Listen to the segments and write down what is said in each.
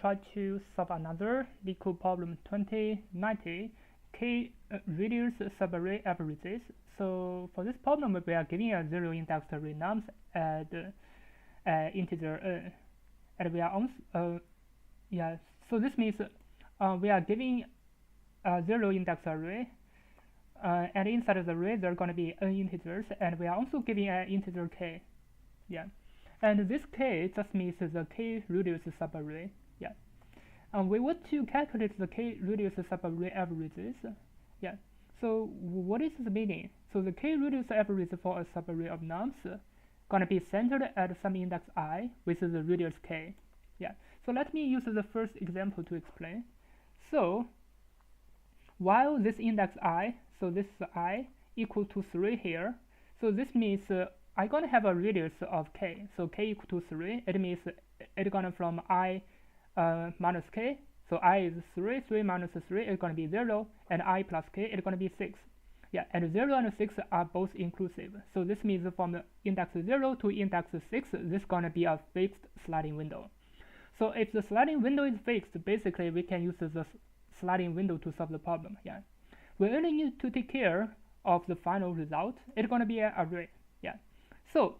try to solve another Leetcode problem 2090 Radius Subarray Averages. So for this problem, we are giving a zero indexed array nums at integer n, and we are also So this means we are giving a zero index array, and inside of the array there are going to be n integers, and we are also giving an integer k. And this k just means the k radius subarray. We want to calculate the k radius subarray averages. So what is the meaning? So the k radius average for a subarray of nums gonna be centered at some index I with the radius k. So let me use the first example to explain. So while this index I, so this I equal to 3 here, so this means I'm gonna have a radius of k. So k equal to 3. It means it's gonna from I minus k. So I is 3. 3 minus 3 is gonna be 0, and I plus k is gonna be 6. And 0 and 6 are both inclusive. So this means from the index 0 to index 6, this is gonna be a fixed sliding window. So if the sliding window is fixed, basically we can use the sliding window to solve the problem. We only need to take care of the final result. It's gonna be an array. So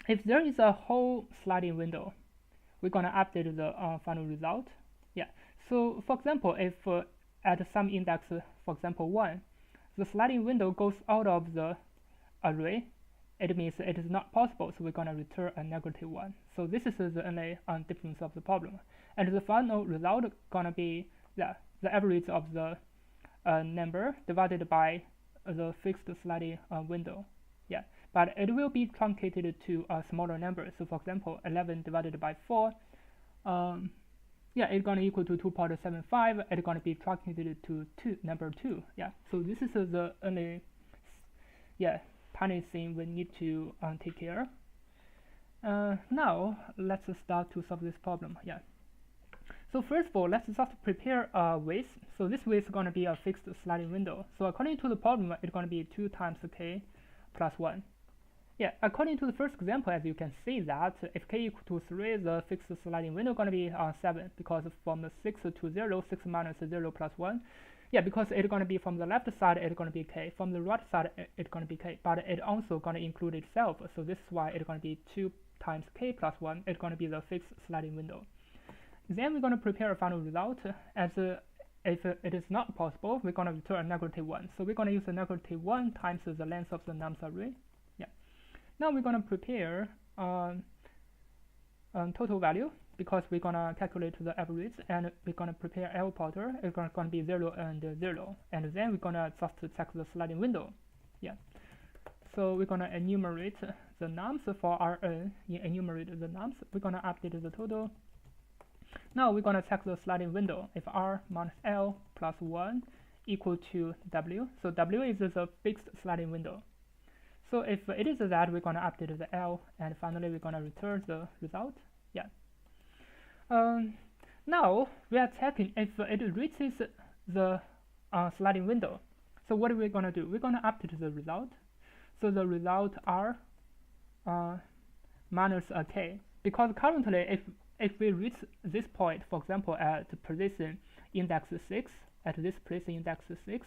if there is a whole sliding window, we're gonna update the final result. So for example, if at some index, for example 1, the sliding window goes out of the array, it means it is not possible, so we're gonna return a -1. So this is the only difference of the problem, and the final result gonna be the average of the number divided by the fixed sliding window. But it will be truncated to a smaller number. So for example, 11 divided by 4, it's going to equal to 2.75. It's going to be truncated to number 2. So this is the only tiny thing we need to take care. Now let's start to solve this problem. So first of all, let's just prepare a width. So this width is going to be a fixed sliding window. So according to the problem, it's going to be 2 times k plus 1. According to the first example, as you can see that if k equal to 3, the fixed sliding window is going to be 7, because from 6 to 0, 6 minus 0 plus 1. Because it's going to be from the left side, it's going to be k. From the right side, it's going to be k. But it's also going to include itself. So this is why it's going to be 2 times k plus 1. It's going to be the fixed sliding window. Then we're going to prepare a final result. As if it is not possible, we're going to return a -1. So we're going to use a -1 times the length of the nums array. Now we're going to prepare total value, because we're going to calculate the average, and we're going to prepare L pointer. It's going to be 0 and 0, and then we're going to just check the sliding window. So we're going to enumerate the nums for our enumerate the nums. We're going to update the total. Now we're going to check the sliding window. If R minus L plus 1 equal to W, so W is the fixed sliding window. So if it is that, we're going to update the L, and finally we're going to return the result. Now we are checking if it reaches the sliding window. So what are we going to do? We're going to update the result. So the result R minus a k, because currently if we reach this point, for example at position index 6, at this place index 6,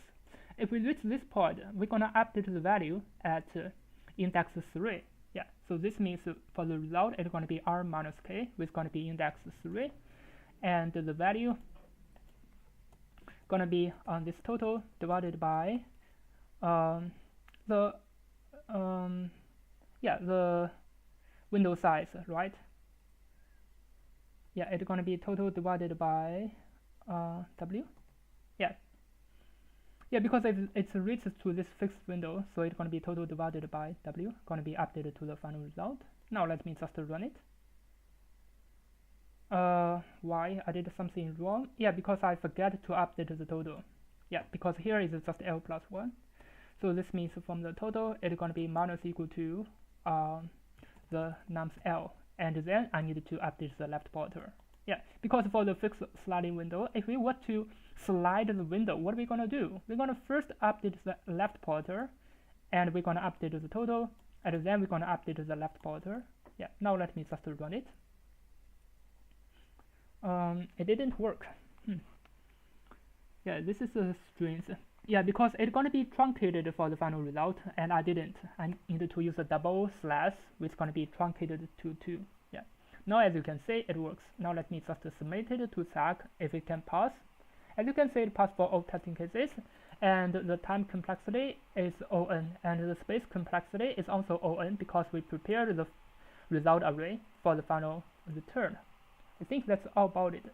if we reach this point, we're going to update the value at index 3. So this means for the result, it's going to be R minus k, which is going to be index 3. And the value going to be on this total divided by the window size, right? It's going to be total divided by W. Because if it reaches to this fixed window, so it's going to be total divided by W, going to be updated to the final result. Now let me just run it. Why I did something wrong? Because I forgot to update the total. Because here is just L plus 1. So this means from the total, it's going to be minus equal to the nums L. And then I need to update the left pointer. Because for the fixed sliding window, if we want to slide the window, what are we going to do? We're going to first update the left pointer, and we're going to update the total, and then we're going to update the left pointer. Now let me just run it. It didn't work. Yeah, this is a strange. Yeah, because it's gonna be truncated for the final result, and I didn't. I needed to use a double slash, which is gonna be truncated to 2. Yeah. Now as you can see, it works. Now let me just submit it to check if it can pass. As you can see, it passed for all testing cases, and the time complexity is ON, and the space complexity is also ON because we prepared the result array for the final return. I think that's all about it.